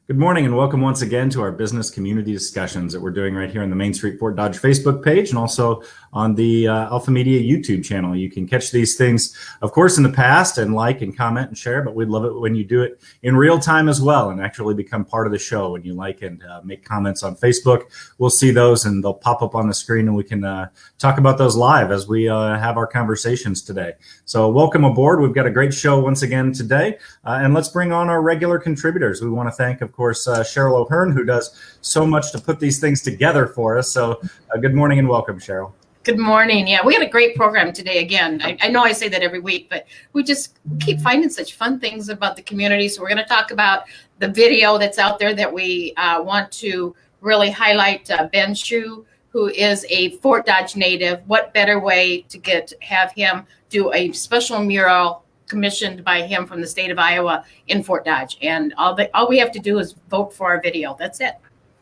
Good morning and welcome once again to our business community discussions that we're doing right here on the Main Street Fort Dodge Facebook page and also on the Alpha Media YouTube channel. You can catch these things, of course, in the past and like and comment and share, but we'd love it when you do it in real time as well and actually become part of the show. When you like and make comments on Facebook, we'll see those and they'll pop up on the screen and we can talk about those live as we have our conversations today. So welcome aboard. We've got a great show once again today and let's bring on our regular contributors. We want to thank, of course, Cheryl O'Hearn, who does so much to put these things together for us. So good morning and welcome, Cheryl. Good morning. Yeah, we had a great program today again. I know I say that every week, but we just keep finding such fun things about the community. So we're going to talk about the video that's out there that we want to really highlight. Ben Acree, who is a Fort Dodge native. What better way to have him do a special mural commissioned by him from the state of Iowa in Fort Dodge, and all we have to do is vote for our video. That's it.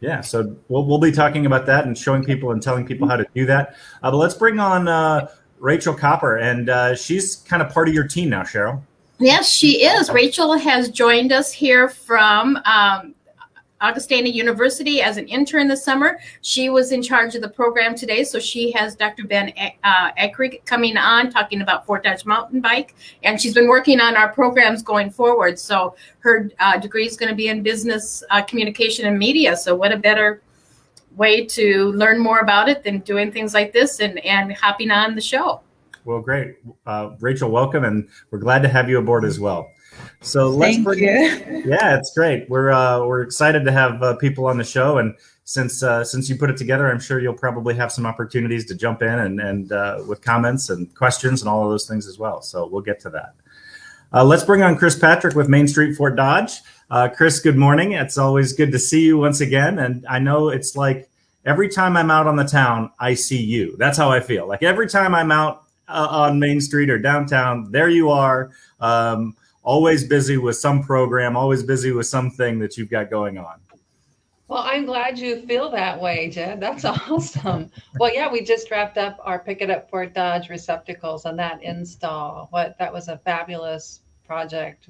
Yeah, so we'll be talking about that and showing people and telling people how to do that. But let's bring on Rachel Copper, and she's kind of part of your team now, Cheryl. Yes, she is. Rachel has joined us here from Augustana University as an intern this summer. She was in charge of the program today, so she has Dr. Ben Acree coming on talking about Fort Dodge mountain bike, and she's been working on our programs going forward. So her degree is going to be in business communication and media. So what a better way to learn more about it than doing things like this and hopping on the show. Well, great. Rachel, welcome, and we're glad to have you aboard as well. So let's Thank you. Yeah, it's great. We're excited to have people on the show, and since you put it together, I'm sure you'll probably have some opportunities to jump in and with comments and questions and all of those things as well. So we'll get to that. Let's bring on Chris Patrick with Main Street Fort Dodge. Chris, good morning. It's always good to see you once again, and I know it's like every time I'm out on the town, I see you. That's how I feel. Like every time I'm out on Main Street or downtown, there you are. Always busy with some program, always busy with something that you've got going on. Well, I'm glad you feel that way, Jed. That's awesome. Well, yeah, we just wrapped up our Pick It Up Fort Dodge receptacles on that install. That was a fabulous project.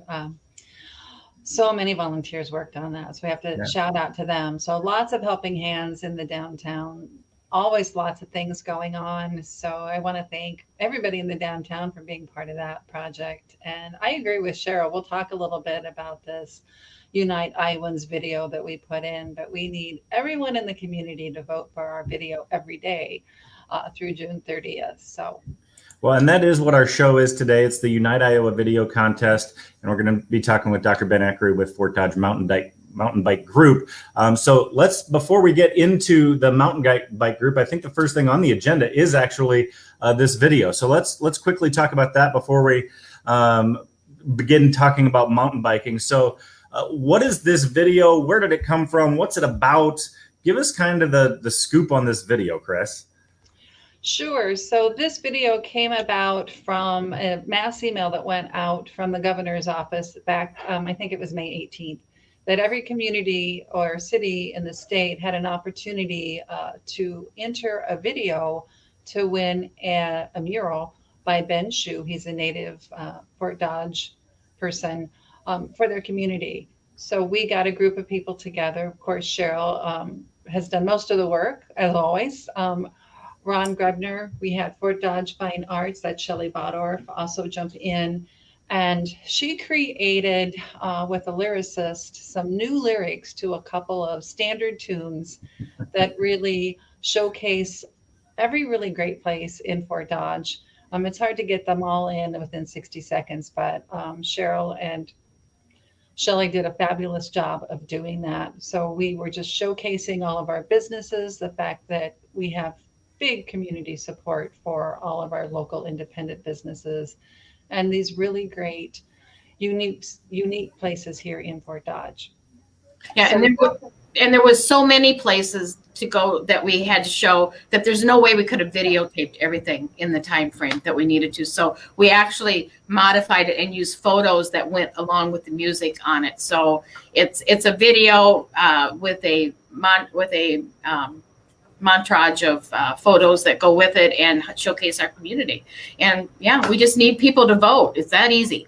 So many volunteers worked on that. So we have to shout out to them. So lots of helping hands in the downtown. Always lots of things going on. So I want to thank everybody in the downtown for being part of that project. And I agree with Cheryl. We'll talk a little bit about this Unite Iowans video that we put in, but we need everyone in the community to vote for our video every day through June 30th. So. Well, and that is what our show is today. It's the Unite Iowa Video Contest, and we're going to be talking with Dr. Ben Acree with Fort Dodge Mountain Bike Group. So before we get into the mountain bike group, I think the first thing on the agenda is actually this video. So let's quickly talk about that before we begin talking about mountain biking. So what is this video? Where did it come from? What's it about? Give us kind of the scoop on this video, Chris. Sure. So this video came about from a mass email that went out from the governor's office back, I think it was May 18th. That every community or city in the state had an opportunity to enter a video to win a mural by Ben Acree. He's a native Fort Dodge person for their community. So we got a group of people together. Of course, Cheryl has done most of the work, as always. Ron Grebner, we had Fort Dodge Fine Arts, that's Shelley Bodorf, also jumped in. And she created, with a lyricist, some new lyrics to a couple of standard tunes that really showcase every really great place in Fort Dodge. It's hard to get them all in within 60 seconds, but Cheryl and Shelley did a fabulous job of doing that. So we were just showcasing all of our businesses, the fact that we have big community support for all of our local independent businesses, and these really great, unique places here in Fort Dodge. Yeah, so there was so many places to go that we had to show that there's no way we could have videotaped everything in the time frame that we needed to. So we actually modified it and used photos that went along with the music on it. So it's a video with a montage of photos that go with it and showcase our community. And yeah, we just need people to vote. It's that easy.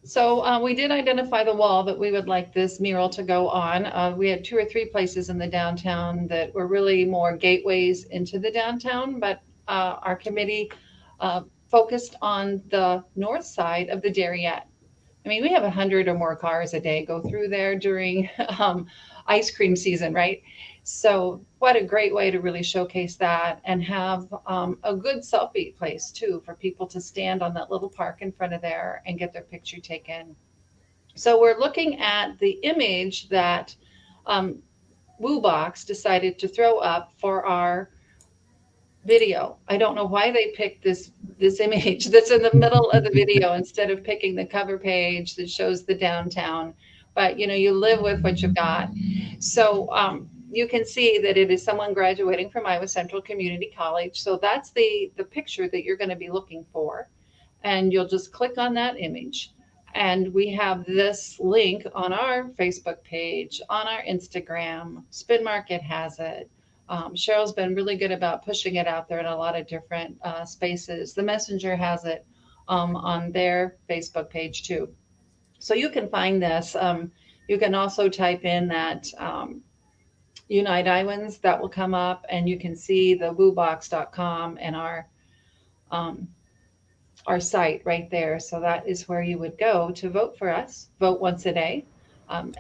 So we did identify the wall that we would like this mural to go on. We had 2 or 3 places in the downtown that were really more gateways into the downtown, but our committee focused on the north side of the Darien. I mean, we have 100 or more cars a day go through there during ice cream season, right? So what a great way to really showcase that and have a good selfie place too for people to stand on that little park in front of there and get their picture taken. So we're looking at the image that WooBox decided to throw up for our video. I don't know why they picked this image that's in the middle of the video instead of picking the cover page that shows the downtown. But you live with what you've got. So you can see that it is someone graduating from Iowa Central Community College. So that's the picture that you're going to be looking for. And you'll just click on that image. And we have this link on our Facebook page, on our Instagram. Spin Market has it. Cheryl's been really good about pushing it out there in a lot of different spaces. The Messenger has it on their Facebook page too. So you can find this. You can also type in that Unite Iowans, that will come up, and you can see the woobox.com and our site right there. So that is where you would go to vote for us. Vote once a day.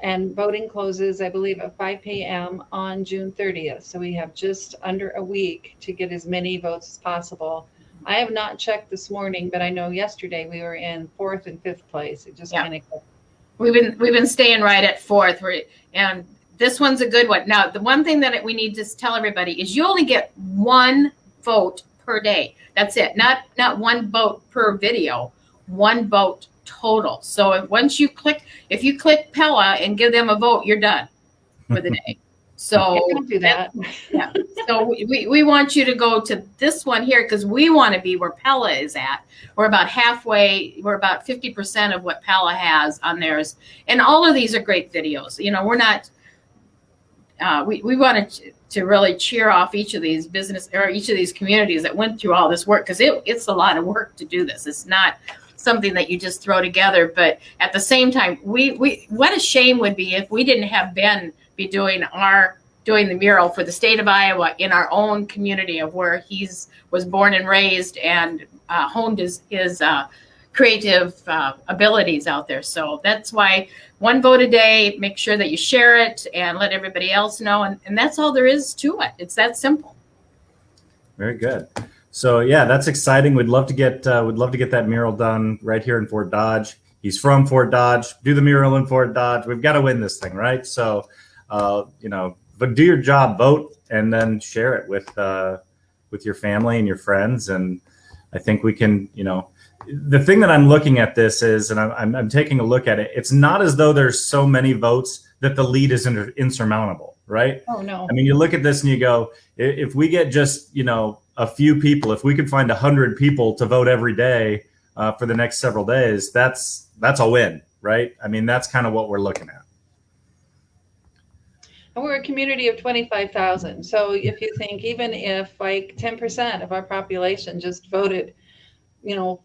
And voting closes, I believe, at 5 p.m. on June 30th. So we have just under a week to get as many votes as possible. I have not checked this morning, but I know yesterday we were in 4th and 5th place. It just kind of. We've been staying right at 4th, and this one's a good one. Now, the one thing that we need to tell everybody is you only get 1 vote per day. That's it. Not 1 vote per video. 1 vote total. So if you click Pella and give them a vote, you're done for the day. So don't do that. Yeah. So we want you to go to this one here because we want to be where Pella is at. We're about halfway. We're about 50% of what Pella has on theirs, and all of these are great videos. We're not. We wanted to really cheer off each of these each of these communities that went through all this work because it's a lot of work to do this. It's not something that you just throw together, but at the same time, what a shame would be if we didn't have Ben be doing the mural for the state of Iowa in our own community of where was born and raised and honed his creative abilities out there. So that's why 1 vote a day. Make sure that you share it and let everybody else know, and that's all there is to it. It's that simple. Very good. So yeah, that's exciting. We'd love to get that mural done right here in Fort Dodge. He's from Fort Dodge. Do the mural in Fort Dodge. We've got to win this thing, right? So, but do your job, vote, and then share it with your family and your friends. And I think we can, the thing that I'm looking at this is, and I'm taking a look at it. It's not as though there's so many votes that the lead is insurmountable, right? Oh no. I mean, you look at this and you go, if we get just, a few people, if we could find 100 people to vote every day for the next several days, that's a win, right? I mean, that's kind of what we're looking at. And we're a community of 25,000. So if you think even if like 10% of our population just voted,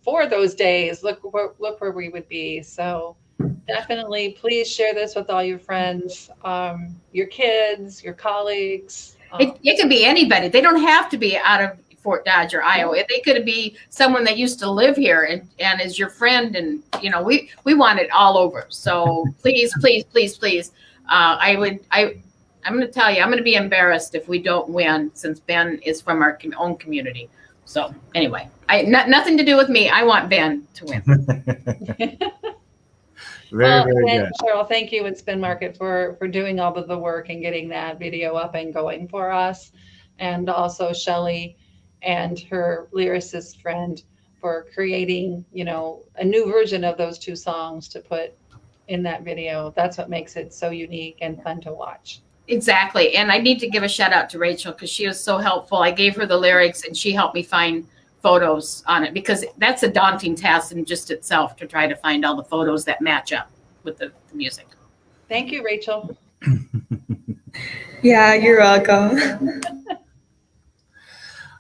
for those days, look where we would be. So definitely please share this with all your friends, your kids, your colleagues. It could be anybody. They don't have to be out of Fort Dodge or Iowa. They could be someone that used to live here and is your friend. And, we want it all over. So please, please, please, please. I'm going to tell you, I'm going to be embarrassed if we don't win since Ben is from our own community. So anyway, nothing to do with me. I want Ben to win. Very good. Cheryl, thank you and Spin Market for doing all of the work and getting that video up and going for us. And also Shelly and her lyricist friend for creating, a new version of those 2 songs to put in that video. That's what makes it so unique and fun to watch. Exactly. And I need to give a shout out to Rachel because she was so helpful. I gave her the lyrics and she helped me find photos on it because that's a daunting task in just itself to try to find all the photos that match up with the music. Thank you, Rachel. Yeah, you're welcome.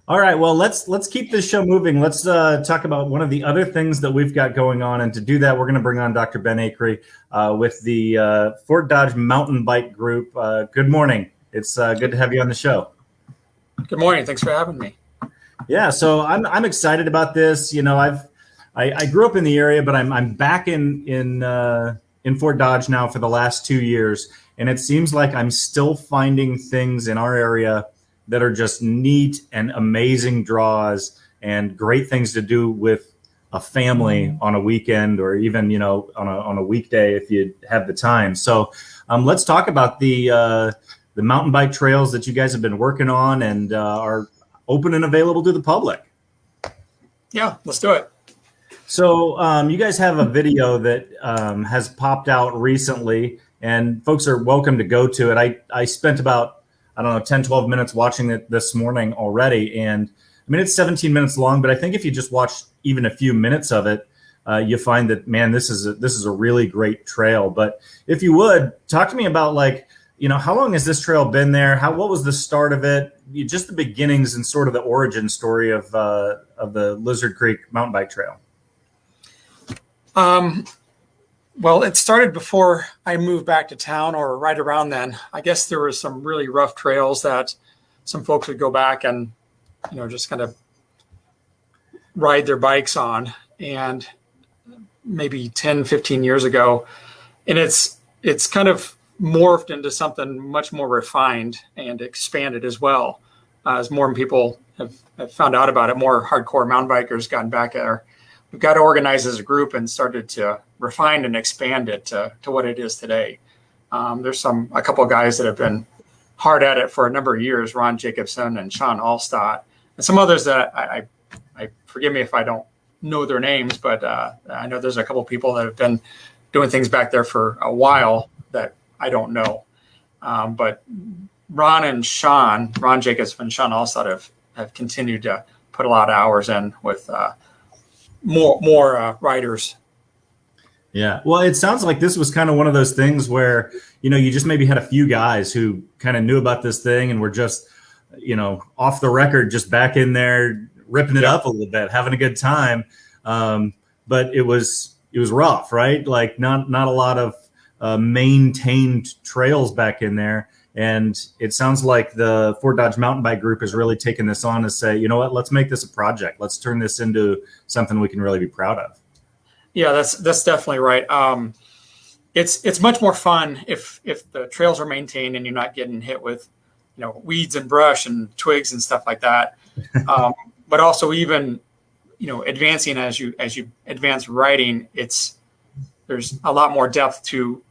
All right, well, let's keep this show moving. Let's talk about one of the other things that we've got going on, and to do that, we're going to bring on Dr. Ben Acree with the Fort Dodge Mountain Bike Group. Good morning. It's good to have you on the show. Good morning. Thanks for having me. Yeah, so I'm excited about this. You know, I grew up in the area, but I'm back in Fort Dodge now for the last 2 years, and it seems like I'm still finding things in our area that are just neat and amazing draws and great things to do with a family on a weekend, or even, you know, on a weekday if you have the time. So let's talk about the mountain bike trails that you guys have been working on and are open and available to the public. Yeah, let's do it. So you guys have a video that has popped out recently, and folks are welcome to go to it. I spent about, I don't know, 10, 12 minutes watching it this morning already. And I mean, it's 17 minutes long, but I think if you just watch even a few minutes of it, you find that, man, this is a really great trail. But if you would, talk to me about, like, you know, how long has this trail been there? What was the start of it? Just the beginnings and sort of the origin story of the Lizard Creek Mountain Bike Trail. Well, it started before I moved back to town, or right around then. I guess there were some really rough trails that some folks would go back and, you know, just kind of ride their bikes on. And maybe 10, 15 years ago, and it's kind of morphed into something much more refined and expanded as well. As more people have found out about it, more hardcore mountain bikers gotten back there. We've got to organize as a group and started to refine and expand it to what it is today. There's a couple of guys that have been hard at it for a number of years, Ron Jacobson and Sean Allstott, and some others that I forgive me if I don't know their names, but I know there's a couple of people that have been doing things back there for a while that I don't know. But Ron Jacobson and Sean Allstott have continued to put a lot of hours in with more riders. Yeah. Well, it sounds like this was kind of one of those things where, you know, you just maybe had a few guys who kind of knew about this thing and were just, you know, off the record, just back in there, ripping it up a little bit, having a good time. But it was rough, right? Like not a lot of maintained trails back in there. And it sounds like the Fort Dodge Mountain Bike Group has really taken this on to say, you know what, let's make this a project. Let's turn this into something we can really be proud of. Yeah, that's definitely right. It's much more fun if the trails are maintained and you're not getting hit with, you know, weeds and brush and twigs and stuff like that. But also, even, you know, advancing as you advance riding, there's a lot more depth to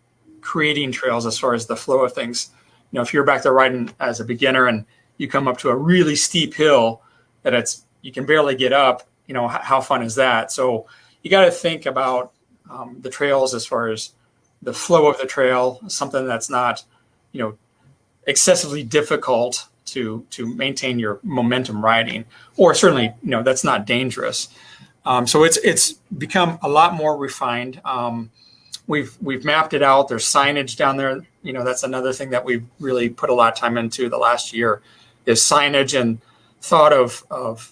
creating trails as far as the flow of things. You know, if you're back there riding as a beginner and you come up to a really steep hill that you can barely get up, you know, how fun is that? So you got to think about the trails as far as the flow of the trail, something that's not, you know, excessively difficult to maintain your momentum riding, or certainly, you know, that's not dangerous. So it's become a lot more refined. We've mapped it out. There's signage down there. You know, that's another thing that we've really put a lot of time into the last year, is signage, and thought of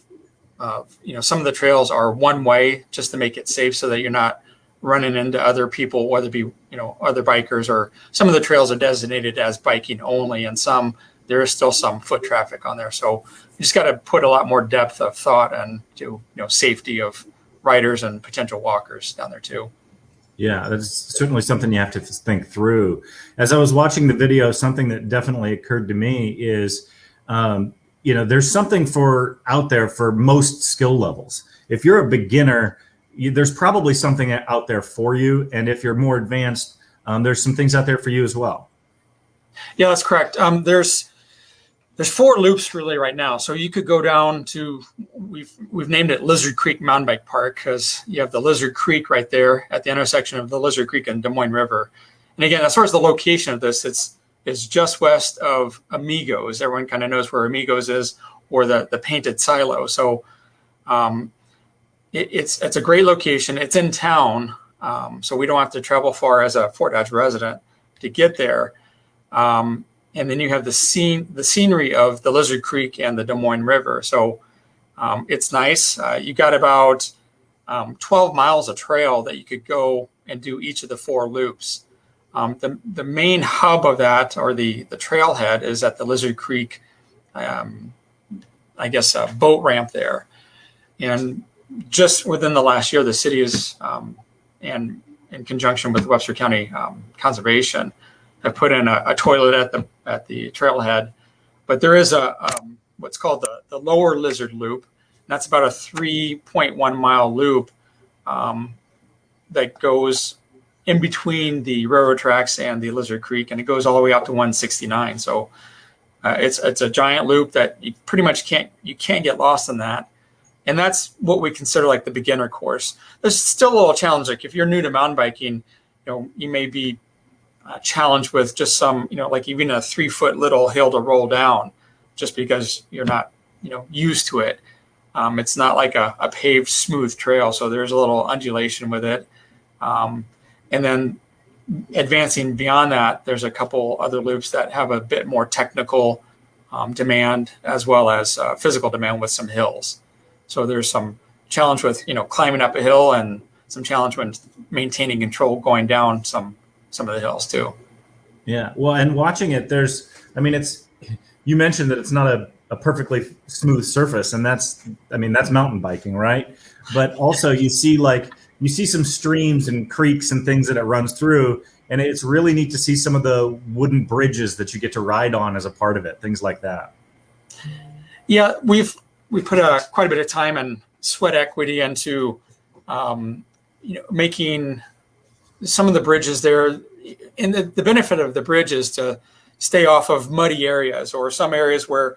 you know, some of the trails are one way just to make it safe so that you're not running into other people, whether it be, you know, other bikers, or some of the trails are designated as biking only, and there is still some foot traffic on there. So you just got to put a lot more depth of thought into, you know, safety of riders and potential walkers down there too. Yeah, that's certainly something you have to think through. As I was watching the video, something that definitely occurred to me is, you know, there's something out there for most skill levels. If you're a beginner, there's probably something out there for you. And if you're more advanced, there's some things out there for you as well. Yeah, that's correct. There's 4 loops really right now. So you could go down to, we've named it Lizard Creek Mountain Bike Park, because you have the Lizard Creek right there at the intersection of the Lizard Creek and Des Moines River. And again, as far as the location of this, it's just west of Amigos. Everyone kind of knows where Amigos is, or the Painted Silo. So it's a great location. It's in town, so we don't have to travel far as a Fort Dodge resident to get there. And then you have the scenery of the Lizard Creek and the Des Moines River. So It's nice. You got about 12 miles of trail that you could go and do each of the 4 loops. The main hub of that, or the trailhead, is at the Lizard Creek, I guess, boat ramp there. And just within the last year, the city is, and in conjunction with Webster County Conservation, have put in a toilet at the trailhead. But there is what's called the Lower Lizard Loop. And that's about a 3.1 mile loop that goes in between the railroad tracks and the Lizard Creek, and it goes all the way out to 169. So it's a giant loop that you pretty much can't get lost in that. And that's what we consider like the beginner course. There's still a little challenge. Like if you're new to mountain biking, you may be challenged with just some, like even a 3-foot little hill to roll down, just because you're not, used to it. It's not like a paved smooth trail. So there's a little undulation with it. And then advancing beyond that, there's a couple other loops that have a bit more technical demand, as well as physical demand with some hills. So there's some challenge with, climbing up a hill, and some challenge when maintaining control going down some of the hills too. Yeah. Well, and watching it, you mentioned that it's not a perfectly smooth surface, and that's mountain biking, right? But also you see some streams and creeks and things that it runs through, and it's really neat to see some of the wooden bridges that you get to ride on as a part of it, things like that. Yeah, we put quite a bit of time and sweat equity into making some of the bridges there. And the benefit of the bridge is to stay off of muddy areas, or some areas where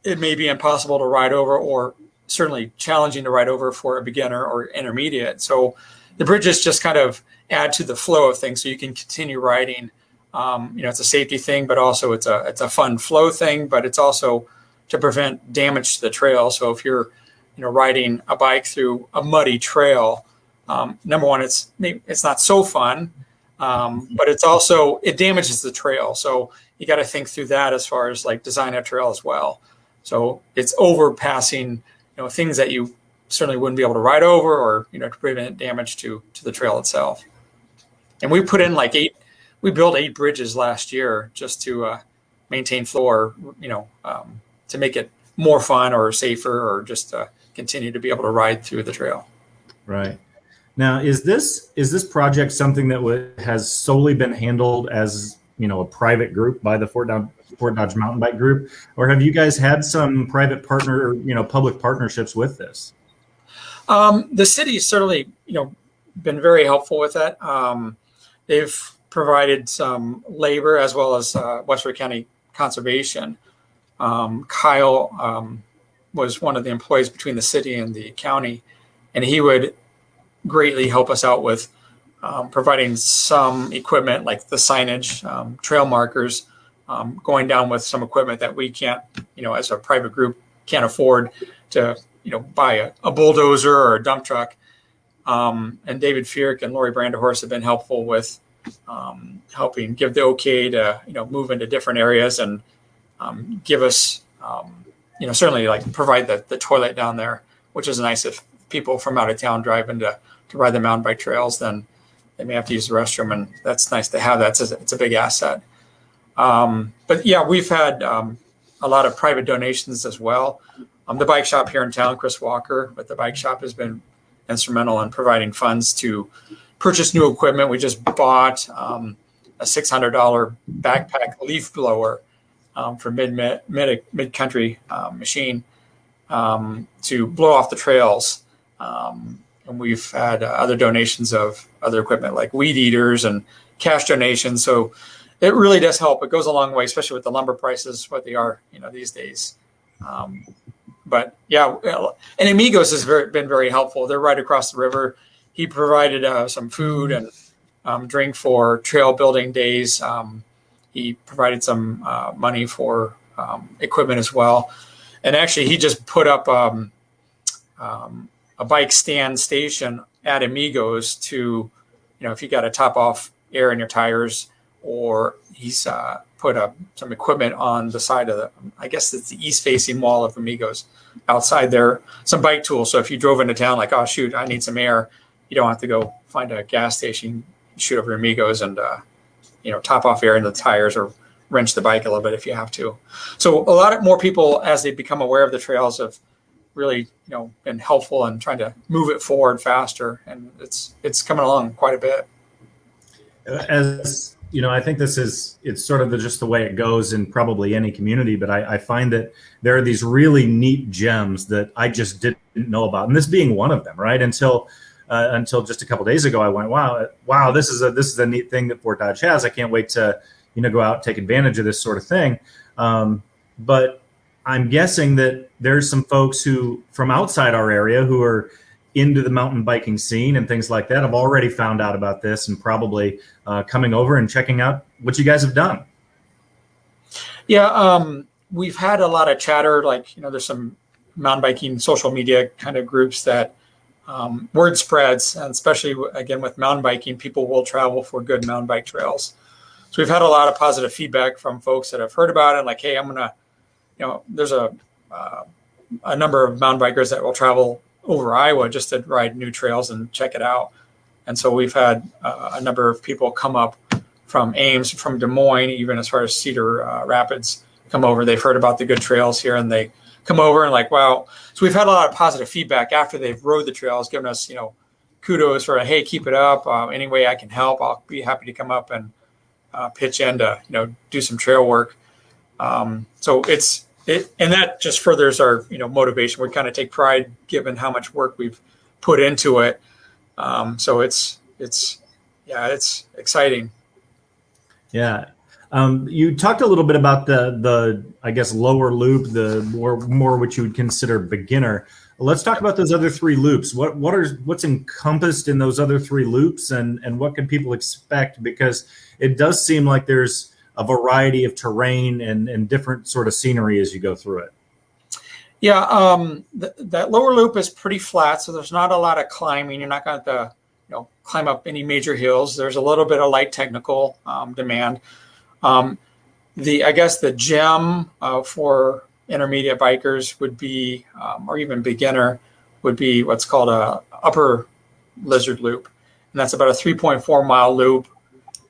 it may be impossible to ride over, or certainly challenging to ride over for a beginner or intermediate. So the bridges just kind of add to the flow of things, so you can continue riding. It's a safety thing, but also it's a fun flow thing, but it's also to prevent damage to the trail. So if you're riding a bike through a muddy trail, number one, it's not so fun, but it damages the trail. So you got to think through that as far as like design a trail as well. So it's overpassing, things that you certainly wouldn't be able to ride over, or, to prevent damage to the trail itself. And we put in we built 8 bridges last year just to maintain flow, or, to make it more fun or safer, or just continue to be able to ride through the trail. Right. Now, is this project something that has solely been handled as, a private group by the Fort Dodge Mountain Bike Group, or have you guys had some private partner, public partnerships with this? The city's certainly, been very helpful with that. They've provided some labor, as well as Webster County Conservation. Kyle was one of the employees between the city and the county, and he would greatly help us out with providing some equipment like the signage, trail markers, going down with some equipment that we can't, as a private group, can't afford to, buy a bulldozer or a dump truck. And David Fierk and Lori Brandehorst have been helpful with helping give the okay to, move into different areas, and give us, certainly provide the toilet down there, which is nice. If people from out of town drive in to ride the mountain bike trails, then they may have to use the restroom, and that's nice to have that. It's a big asset. But yeah, we've had a lot of private donations as well. The bike shop here in town, Chris Walker with the bike shop, has been instrumental in providing funds to purchase new equipment. We just bought a $600 backpack leaf blower for mid-country machine to blow off the trails. And we've had other donations of other equipment like weed eaters and cash donations. So it really does help. It goes a long way, especially with the lumber prices, what they are, these days. But yeah, and Amigos has been very helpful. They're right across the river. He provided some food and drink for trail building days. He provided some money for equipment as well. And actually, he just put up a bike stand station at Amigos to, if you got to top off air in your tires, or he's put some equipment on the side of I guess it's the east-facing wall of Amigos. Outside there, some bike tools. So if you drove into town, like, oh shoot, I need some air, you don't have to go find a gas station. You shoot over Amigos and top off air in the tires or wrench the bike a little bit if you have to. So a lot more people, as they become aware of the trails, have really been helpful in trying to move it forward faster, and it's coming along quite a bit. As I think it's sort of just the way it goes in probably any community, but I find that there are these really neat gems that I just didn't know about, and this being one of them, right? Until just a couple of days ago, I went, wow, this is a neat thing that Fort Dodge has. I can't wait to go out and take advantage of this sort of thing. But I'm guessing that there's some folks who from outside our area who are into the mountain biking scene and things like that have already found out about this and probably coming over and checking out what you guys have done. Yeah, we've had a lot of chatter, like, there's some mountain biking social media kind of groups that word spreads, and especially again with mountain biking, people will travel for good mountain bike trails. So we've had a lot of positive feedback from folks that have heard about it, like, hey, I'm gonna, there's a number of mountain bikers that will travel over Iowa just to ride new trails and check it out. And so we've had a number of people come up from Ames, from Des Moines, even as far as Cedar Rapids, come over. They've heard about the good trails here, and they come over and like, wow. So we've had a lot of positive feedback after they've rode the trails, giving us, kudos for, hey, keep it up. Any way I can help, I'll be happy to come up and pitch in to, do some trail work. So and that just furthers our, motivation. We kind of take pride given how much work we've put into it. So it's exciting. Yeah. You talked a little bit about the I guess lower loop, the more what you would consider beginner. Let's talk about those other three loops. What's encompassed in those other three loops, and what can people expect? Because it does seem like there's a variety of terrain and different sort of scenery as you go through it. Yeah, that lower loop is pretty flat, so there's not a lot of climbing. You're not going to climb up any major hills. There's a little bit of light technical demand. I guess the gem for intermediate bikers would be, or even beginner, would be what's called a upper lizard loop, and that's about a 3.4 mile loop.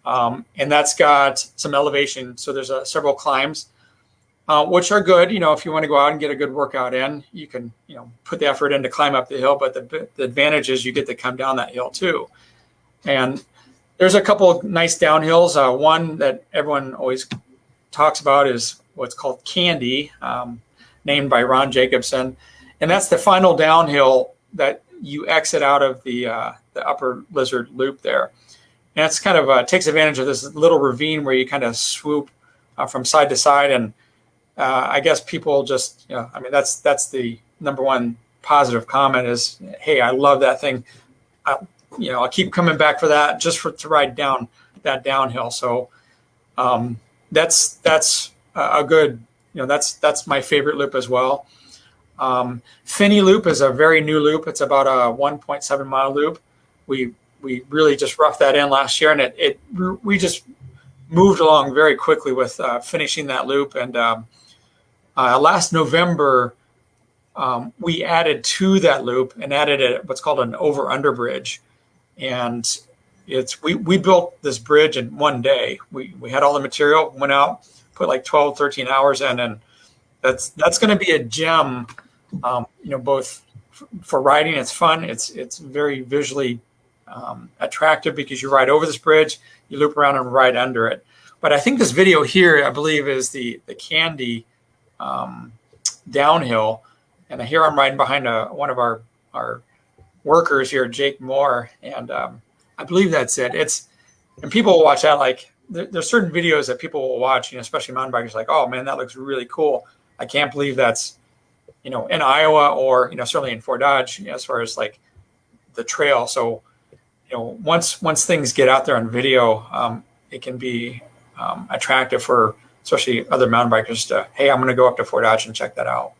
And that's got some elevation. So there's several climbs, which are good. If you want to go out and get a good workout in, you can, put the effort in to climb up the hill. But the advantage is you get to come down that hill too. And there's a couple of nice downhills. One that everyone always talks about is what's called Candy, named by Ron Jacobson. And that's the final downhill that you exit out of the upper lizard loop there. And it's kind of takes advantage of this little ravine where you kind of swoop from side to side. And I guess people just, that's the number one positive comment is, hey, I love that thing. I'll keep coming back for that just to ride down that downhill. So that's a good, that's my favorite loop as well. Finney Loop is a very new loop. It's about a 1.7 mile loop. We really just roughed that in last year, and we just moved along very quickly with finishing that loop. And last November, we added to that loop and added what's called an over-under bridge. And we built this bridge in one day. We had all the material, went out, put like 12, 13 hours in, and that's going to be a gem, both for riding. It's fun. It's very visually attractive because you ride over this bridge, you loop around and ride under it. But I think this video here, I believe, is the Candy downhill. And here I'm riding behind one of our workers here, Jake Moore. And I believe that's it. And people will watch that. Like there's certain videos that people will watch, especially mountain bikers, like, oh man, that looks really cool. I can't believe that's, in Iowa or, certainly in Fort Dodge, as far as like the trail. So, once things get out there on video, it can be attractive for especially other mountain bikers to, hey, I'm going to go up to Fort Dodge and check that out.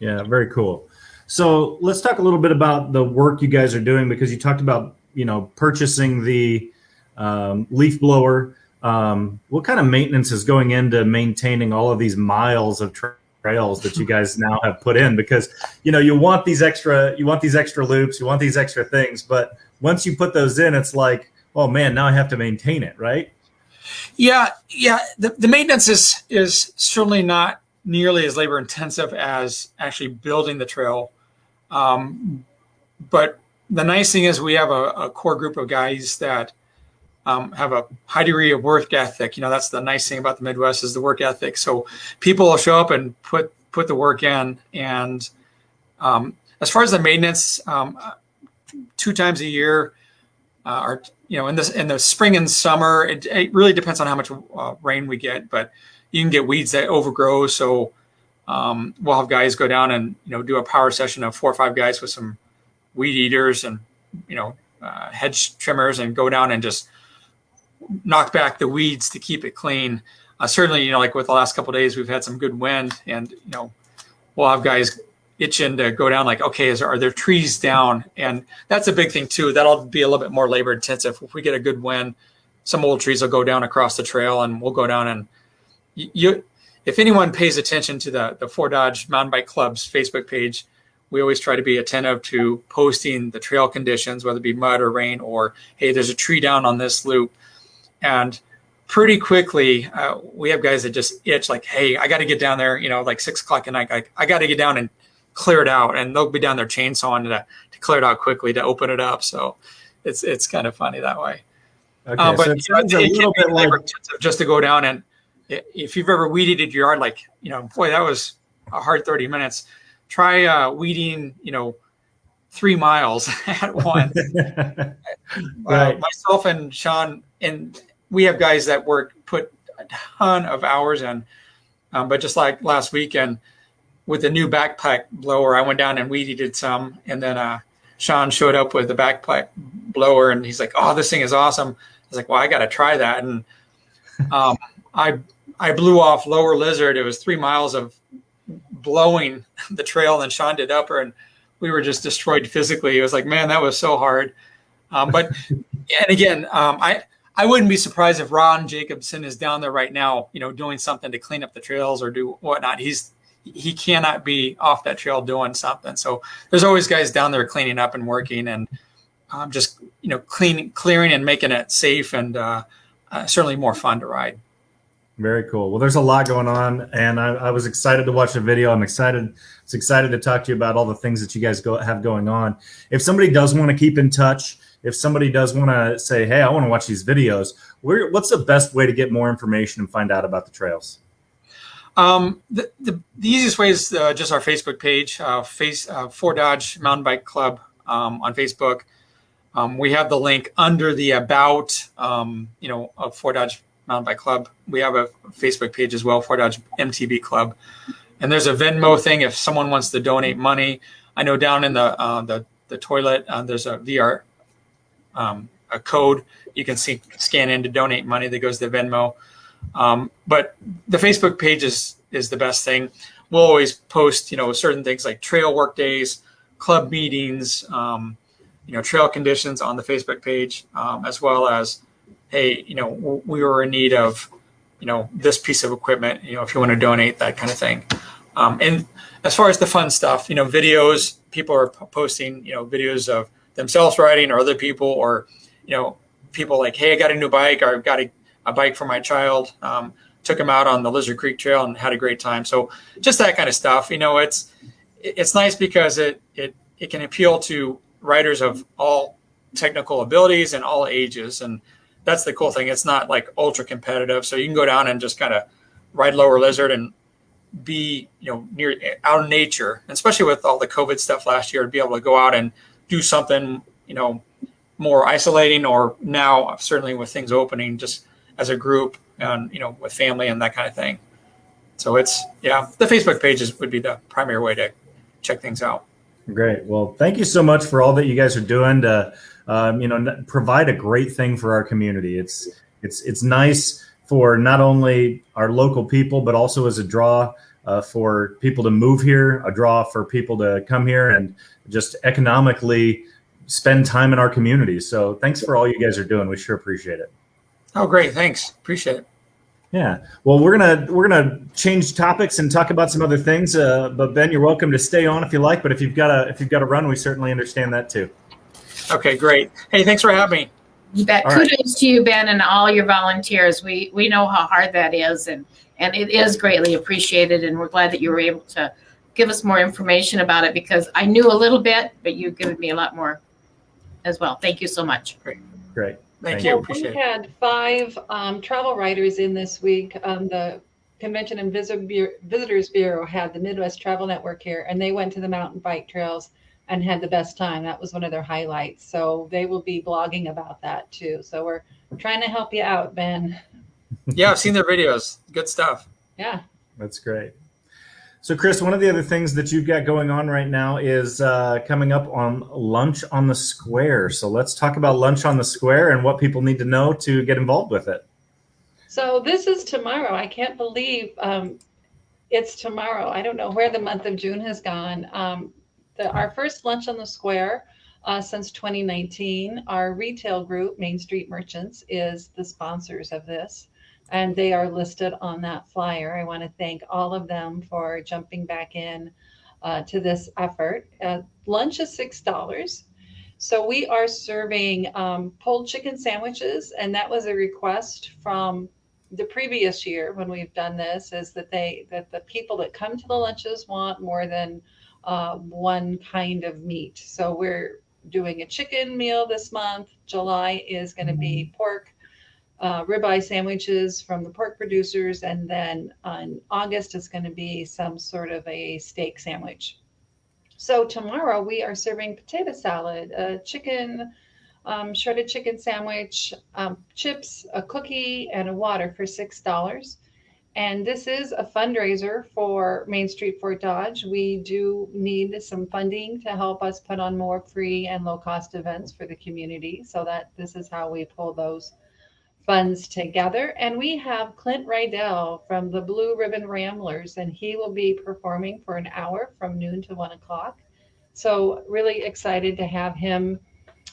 Yeah, very cool. So let's talk a little bit about the work you guys are doing, because you talked about, purchasing the leaf blower, what kind of maintenance is going into maintaining all of these miles of trails that you guys now have put in? Because, you know, you want these extra loops, you want these extra things, but once you put those in, it's like, oh man, now I have to maintain it, right? Yeah. The maintenance is certainly not nearly as labor intensive as actually building the trail. But the nice thing is we have a core group of guys that have a high degree of work ethic. You know, that's the nice thing about the Midwest is the work ethic. So people will show up and put the work in. And as far as the maintenance, 2 times a year, or in the spring and summer, it really depends on how much rain we get. But you can get weeds that overgrow. So we'll have guys go down and do a power session of 4 or 5 guys with some weed eaters and hedge trimmers and go down and just knock back the weeds to keep it clean. Certainly, like with the last couple of days, we've had some good wind, and we'll have guys itching to go down. Like, okay, are there trees down? And that's a big thing too. That'll be a little bit more labor intensive. If we get a good wind, some old trees will go down across the trail, and we'll go down and if anyone pays attention to the Fort Dodge Mountain Bike Club's Facebook page, we always try to be attentive to posting the trail conditions, whether it be mud or rain, or, hey, there's a tree down on this loop. And pretty quickly, we have guys that just itch like, hey, I got to get down there, like 6 o'clock at night. I got to get down and clear it out. And they'll be down there chainsawing to clear it out quickly to open it up. So it's kind of funny that way. Okay, but so it sounds a little bit like just to go down, and if you've ever weeded your yard, like, boy, that was a hard 30 minutes. Try weeding, 3 miles at once. Right. Myself and Sean, and we have guys that put a ton of hours in. But just like last weekend with the new backpack blower, I went down and weeded some, and then Sean showed up with the backpack blower, and he's like, "Oh, this thing is awesome." I was like, "Well, I got to try that." And I blew off Lower Lizard. It was 3 miles of blowing the trail, and then Sean did Upper, and we were just destroyed physically. It was like, man, that was so hard. But and again, I wouldn't be surprised if Ron Jacobson is down there right now, doing something to clean up the trails or do whatnot. He cannot be off that trail doing something. So there's always guys down there cleaning up and working, and just clearing and making it safe, and certainly more fun to ride. Very cool. Well, there's a lot going on, and I was excited to watch the video. I'm excited to talk to you about all the things that you guys have going on. If somebody does want to keep in touch, if somebody does want to say, hey, I want to watch these videos, what's the best way to get more information and find out about the trails? The easiest way is just our Facebook page, Fort Dodge Mountain Bike Club on Facebook. We have the link under the About, of Fort Dodge Mountain Bike Club. We have a Facebook page as well, Fort Dodge MTB Club. And there's a Venmo thing if someone wants to donate money. I know down in the toilet, there's a VR a code you can scan in to donate money that goes to Venmo. But the Facebook page is the best thing. We'll always post, certain things like trail work days, club meetings, trail conditions on the Facebook page, as well as, hey, we were in need of, this piece of equipment, if you want to donate, that kind of thing. And as far as the fun stuff, videos, people are posting, videos of themselves riding or other people, or, people like, hey, I got a new bike, or I've got a bike for my child. Took him out on the Lizard Creek Trail and had a great time. So just that kind of stuff, it's nice because it can appeal to riders of all technical abilities and all ages. And that's the cool thing. It's not like ultra competitive. So you can go down and just kind of ride Lower Lizard and be, near out in nature, and especially with all the COVID stuff last year, to be able to go out and do something, more isolating, or now certainly with things opening, just as a group and, with family and that kind of thing. So the Facebook pages would be the primary way to check things out. Great. Well, thank you so much for all that you guys are doing to, provide a great thing for our community. It's nice for not only our local people, but also as a draw for people to move here, a draw for people to come here and just economically spend time in our community. So thanks for all you guys are doing. We sure appreciate it. Oh, great. Thanks. Appreciate it. Yeah. Well, we're gonna change topics and talk about some other things. But Ben, you're welcome to stay on if you like. But if you've got to run, we certainly understand that too. Okay, great. Hey, thanks for having me. You bet. All right. Kudos to you, Ben, and all your volunteers. We know how hard that is, and it is greatly appreciated. And we're glad that you were able to give us more information about it, because I knew a little bit, but you've given me a lot more as well. Thank you so much. Great. Thank you. Well, Appreciate we it. had 5 travel writers in this week. The Convention and Visitors Bureau had the Midwest Travel Network here, and they went to the mountain bike trails and had the best time. That was one of their highlights. So they will be blogging about that too. So we're trying to help you out, Ben. Yeah, I've seen their videos. Good stuff. Yeah. That's great. So, Chris, one of the other things that you've got going on right now is coming up on Lunch on the Square. So let's talk about Lunch on the Square and what people need to know to get involved with it. So this is tomorrow. I can't believe it's tomorrow. I don't know where the month of June has gone. Our first Lunch on the Square since 2019. Our retail group, Main Street Merchants, is the sponsors of this, and they are listed on that flyer. I want to thank all of them for jumping back in to this effort. Lunch is $6. So we are serving pulled chicken sandwiches, and that was a request from the previous year when we've done this, is that the people that come to the lunches want more than one kind of meat. So we're doing a chicken meal this month. July is going to be pork ribeye sandwiches from the pork producers, and then on August is going to be some sort of a steak sandwich. So tomorrow we are serving potato salad, a chicken, shredded chicken sandwich, chips, a cookie, and a water for $6. And this is a fundraiser for Main Street Fort Dodge. We do need some funding to help us put on more free and low-cost events for the community, so that this is how we pull those funds together. And we have Clint Rydell from the Blue Ribbon Ramblers, and he will be performing for an hour from noon to 1 o'clock. So really excited to have him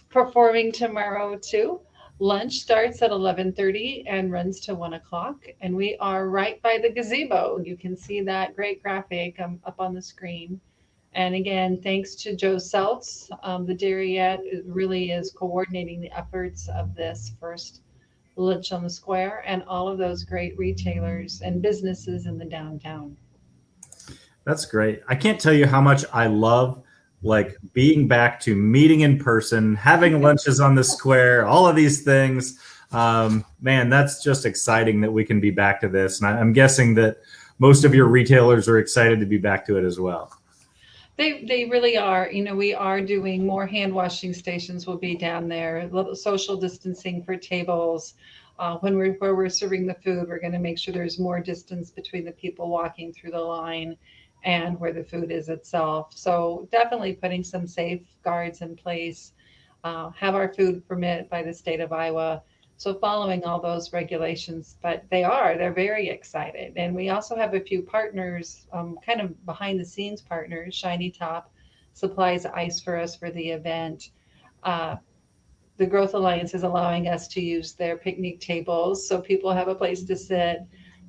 performing tomorrow too. Lunch starts at 11:30 and runs to 1 o'clock. And we are right by the gazebo. You can see that great graphic up on the screen. And again, thanks to Joe Seltz, the Dairyette really is coordinating the efforts of this first Lunch on the Square, and all of those great retailers and businesses in the downtown. That's great. I can't tell you how much I love being back to meeting in person, having lunches on the square, all of these things. Man, that's just exciting that we can be back to this. And I'm guessing that most of your retailers are excited to be back to it as well. They really are. You know, we are doing more hand washing stations will be down there, little social distancing for tables. Where we're serving the food, we're going to make sure there's more distance between the people walking through the line and where the food is itself. So definitely putting some safeguards in place, have our food permit by the state of Iowa. So following all those regulations, but they're very excited. And we also have a few partners, kind of behind the scenes partners. Shiny Top supplies ice for us for the event. The Growth Alliance is allowing us to use their picnic tables so people have a place to sit.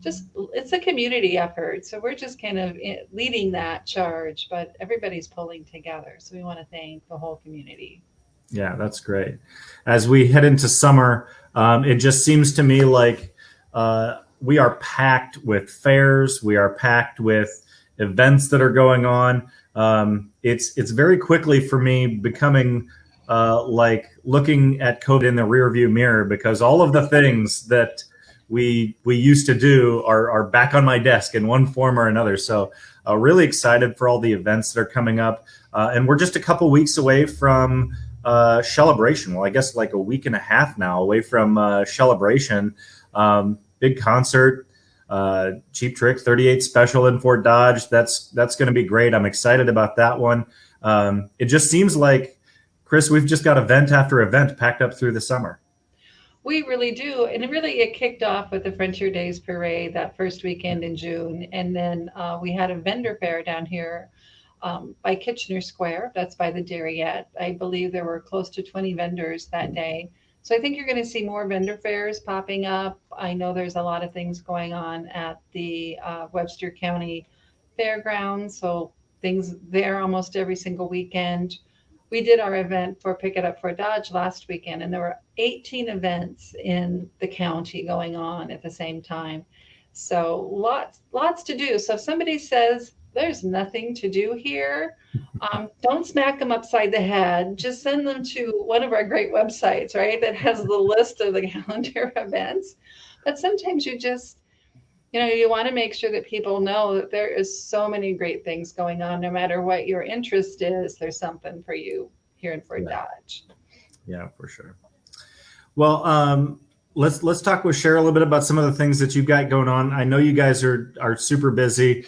It's a community effort. So we're just kind of leading that charge, but everybody's pulling together. So we want to thank the whole community. Yeah, that's great. As we head into summer, it just seems to me like we are packed with fairs. We are packed with events that are going on. It's very quickly for me becoming like looking at COVID in the rearview mirror, because all of the things that we used to do are back on my desk in one form or another. So really excited for all the events that are coming up. And we're just a couple weeks away from Celebration. Well, I guess like a week and a half now away from Celebration. Big concert, Cheap Trick 38 special in Fort Dodge. That's going to be great. I'm excited about that one. It just seems like, Chris, we've just got event after event packed up through the summer. We really do. And it kicked off with the Frontier Days Parade that first weekend in June. And then we had a vendor fair down here by Kitchener Square. That's by the Dairyette. I believe there were close to 20 vendors that day. So I think you're going to see more vendor fairs popping up. I know there's a lot of things going on at the Webster County Fairgrounds, so things there almost every single weekend. We did our event for Pick It Up for Dodge last weekend, and there were 18 events in the county going on at the same time. So lots to do. So if somebody says there's nothing to do here, don't smack them upside the head. Just send them to one of our great websites, right? That has the list of the calendar events. But sometimes you just, you want to make sure that people know that there is so many great things going on. No matter what your interest is, there's something for you here in Fort Dodge. Yeah, for sure. Well, let's talk with Cheryl a little bit about some of the things that you've got going on. I know you guys are super busy.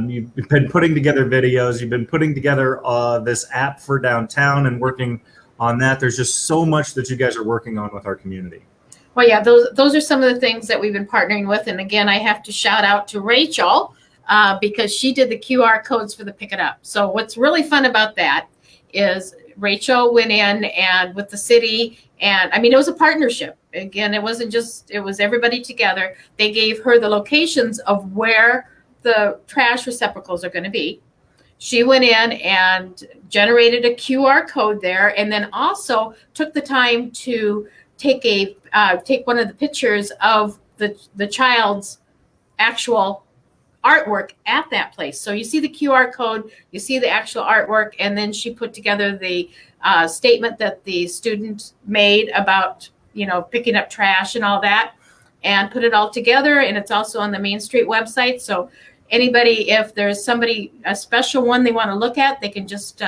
You've been putting together videos. You've been putting together this app for downtown and working on that. There's just so much that you guys are working on with our community. Well, yeah, those are some of the things that we've been partnering with. And again, I have to shout out to Rachel because she did the QR codes for the Pick It Up. So what's really fun about that is Rachel went in and with the city, and I mean, it was a partnership. Again, it wasn't just, it was everybody together. They gave her the locations of where the trash receptacles are going to be. She went in and generated a QR code there, and then also took the time to take one of the pictures of the child's actual artwork at that place. So you see the QR code, you see the actual artwork, and then she put together the statement that the student made about, picking up trash and all that, and put it all together. And it's also on the Main Street website. So anybody, if there's a special one they want to look at, they can just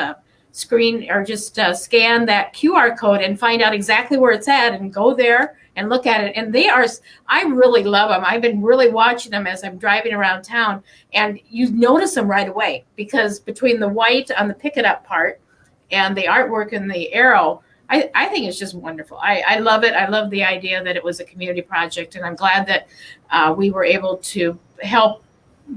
screen or just scan that QR code and find out exactly where it's at and go there and look at it. And I really love them. I've been really watching them as I'm driving around town, and you notice them right away because between the white on the Pick It Up part and the artwork and the arrow, I think it's just wonderful. I love it. I love the idea that it was a community project, and I'm glad that we were able to help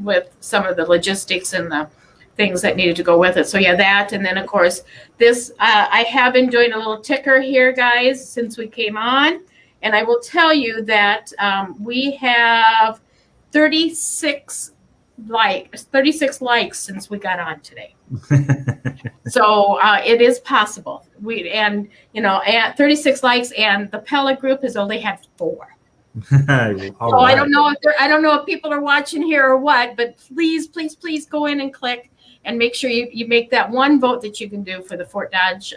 with some of the logistics and the things that needed to go with it. So yeah, that, and then of course this, I have been doing a little ticker here, guys, since we came on, and I will tell you that we have 36 likes since we got on today. So it is possible. At 36 likes, and the Pella group has only had 4. So right. I don't know if people are watching here or what, but please go in and click and make sure you make that one vote that you can do for the Fort Dodge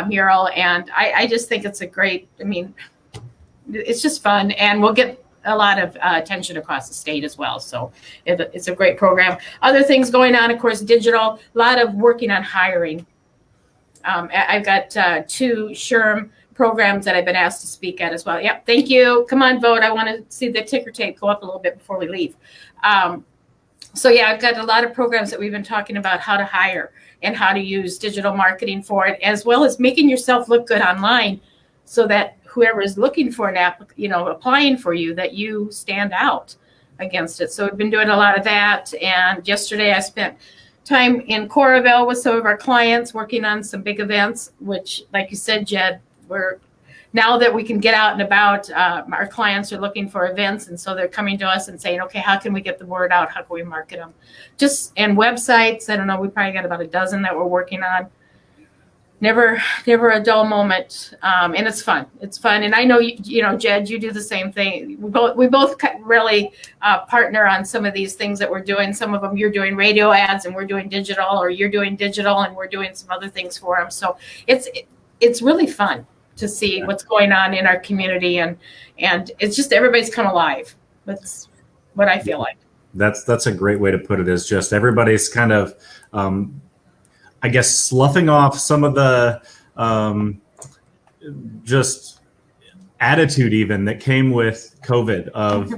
mural. And I just think it's it's just fun, and we'll get a lot of attention across the state as well. So it's a great program. Other things going on, of course, digital, a lot of working on hiring. I've got 2 SHRM programs that I've been asked to speak at as well. Yep, thank you. Come on, vote. I want to see the ticker tape go up a little bit before we leave. So yeah, I've got a lot of programs that we've been talking about how to hire and how to use digital marketing for it, as well as making yourself look good online so that whoever is looking for an app, applying for you, that you stand out against it. So we've been doing a lot of that. And yesterday I spent time in Coralville with some of our clients working on some big events, which, like you said, Jed, now that we can get out and about, our clients are looking for events. And so they're coming to us and saying, okay, how can we get the word out? How can we market them? And websites, I don't know, we probably got about a dozen that we're working on. Never a dull moment. And it's fun. It's fun. And I know, Jed, you do the same thing. We both really partner on some of these things that we're doing. Some of them you're doing radio ads and we're doing digital, or you're doing digital and we're doing some other things for them. So it's really fun to see what's going on in our community, and it's just everybody's come alive. That's what I feel like. That's a great way to put it, is just everybody's kind of I guess sloughing off some of the just attitude even that came with COVID of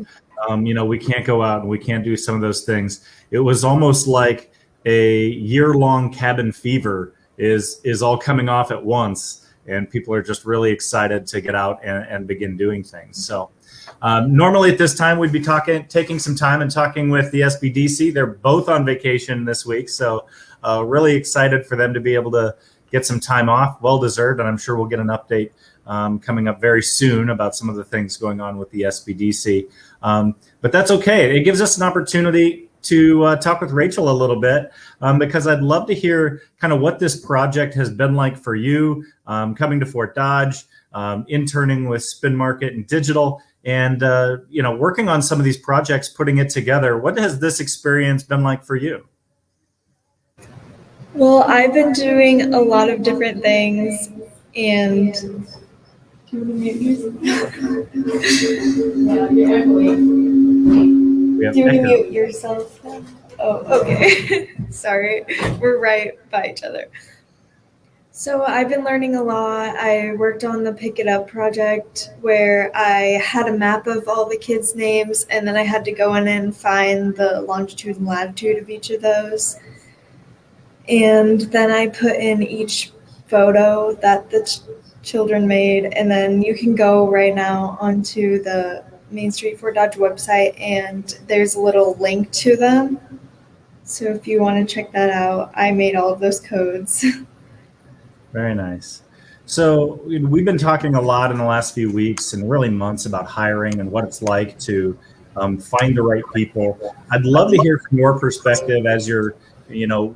we can't go out and we can't do some of those things. It was almost like a year-long cabin fever is all coming off at once. And people are just really excited to get out and begin doing things. So normally at this time, we'd be taking some time and talking with the SBDC. They're both on vacation this week. So really excited for them to be able to get some time off, well-deserved. And I'm sure we'll get an update coming up very soon about some of the things going on with the SBDC. But that's okay. It gives us an opportunity to talk with Rachel a little bit, because I'd love to hear kind of what this project has been like for you, coming to Fort Dodge, interning with Spin Market and Digital, and working on some of these projects, putting it together. What has this experience been like for you? Well, I've been doing a lot of different things, and do you want to mute yourself? Oh, okay. Sorry, we're right by each other. So I've been learning a lot. I worked on the Pick It Up project where I had a map of all the kids' names, and then I had to go in and find the longitude and latitude of each of those. And then I put in each photo that the children made, and then you can go right now onto the Main Street Fort Dodge website, and there's a little link to them. So if you want to check that out, I made all of those codes. Very nice. So we've been talking a lot in the last few weeks and really months about hiring and what it's like to find the right people. I'd love to hear from your perspective as you're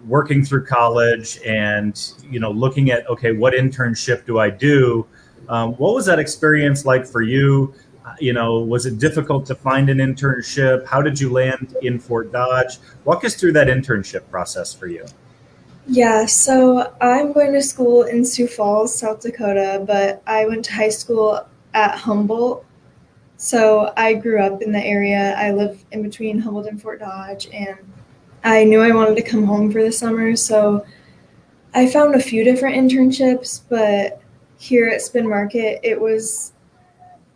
working through college and looking at, okay, what internship do I do? What was that experience like for you? Was it difficult to find an internship? How did you land in Fort Dodge? Walk us through that internship process for you. Yeah, so I'm going to school in Sioux Falls, South Dakota, but I went to high school at Humboldt. So I grew up in the area. I live in between Humboldt and Fort Dodge, and I knew I wanted to come home for the summer. So I found a few different internships, but here at Spin Market, it was,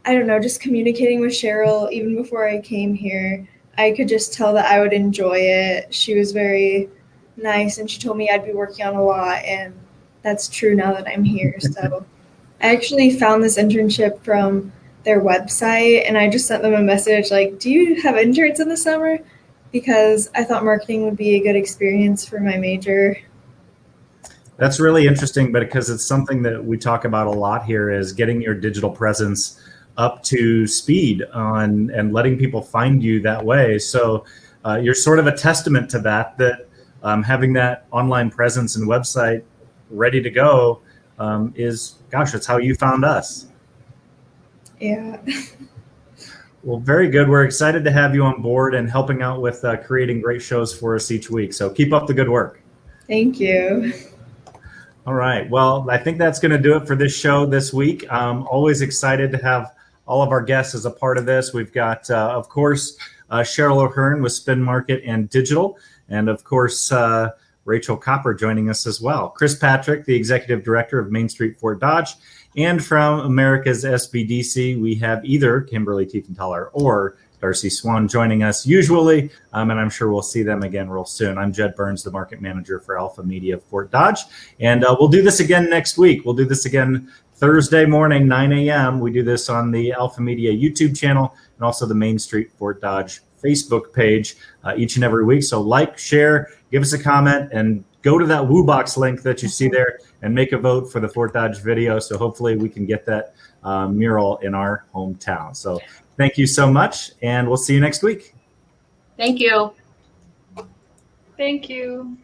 I don't know, just communicating with Cheryl even before I came here. I could just tell that I would enjoy it. She was very nice, and she told me I'd be working on a lot, and that's true now that I'm here. So I actually found this internship from their website, and I just sent them a message like, do you have interns in the summer? Because I thought marketing would be a good experience for my major. That's really interesting, but because it's something that we talk about a lot here is getting your digital presence up to speed on and letting people find you that way. So you're sort of a testament to that having that online presence and website ready to go it's how you found us. Yeah. Well, very good. We're excited to have you on board and helping out with creating great shows for us each week. So keep up the good work. Thank you. All right. Well, I think that's going to do it for this show this week. Always excited to have all of our guests as a part of this. We've got, of course, Cheryl O'Hearn with Spin Market and Digital, and of course, Rachel Copper joining us as well. Chris Patrick, the Executive Director of Main Street Fort Dodge. And from America's SBDC, we have either Kimberly Tiefenthaler or Darcy Swan joining us usually, and I'm sure we'll see them again real soon. I'm Jed Burns, the Market Manager for Alpha Media Fort Dodge, and we'll do this again next week. We'll do this again Thursday morning, 9 a.m. We do this on the Alpha Media YouTube channel and also the Main Street Fort Dodge Facebook page each and every week. So like, share, give us a comment, and go to that WooBox link that you see there and make a vote for the Fort Dodge video. So hopefully we can get that mural in our hometown. So thank you so much, and we'll see you next week. Thank you. Thank you.